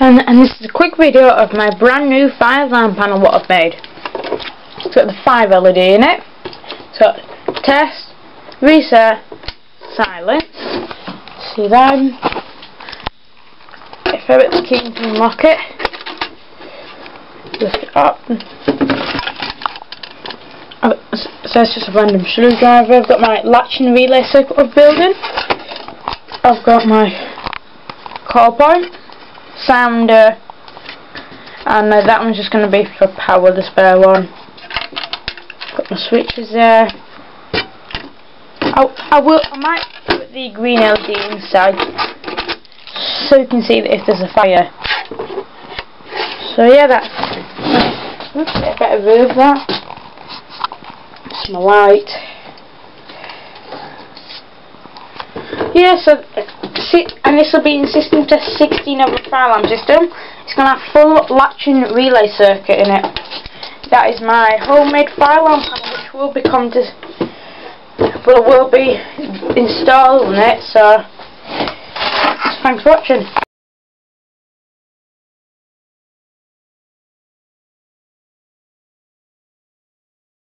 And this is a quick video of my brand new 5-lamp panel what I've made. It's got the 5 LED in it. It's got test, reset, silence. See them. If I hit the key to unlock it, lift it up. So it's just a random screwdriver. I've got my latch and relay circuit of building. I've got my core point, sounder, and that one's just going to be for power, the spare one. Got my switches there. I might put the green LED inside so you can see that if there's a fire. So yeah, oops, I better move that. That's my light. Yeah, so and this will be in system test 16 of the 5-lamp system. It's going to have full latch and relay circuit in it. That is my homemade 5-lamp panel, which will be installed in it. So thanks for watching.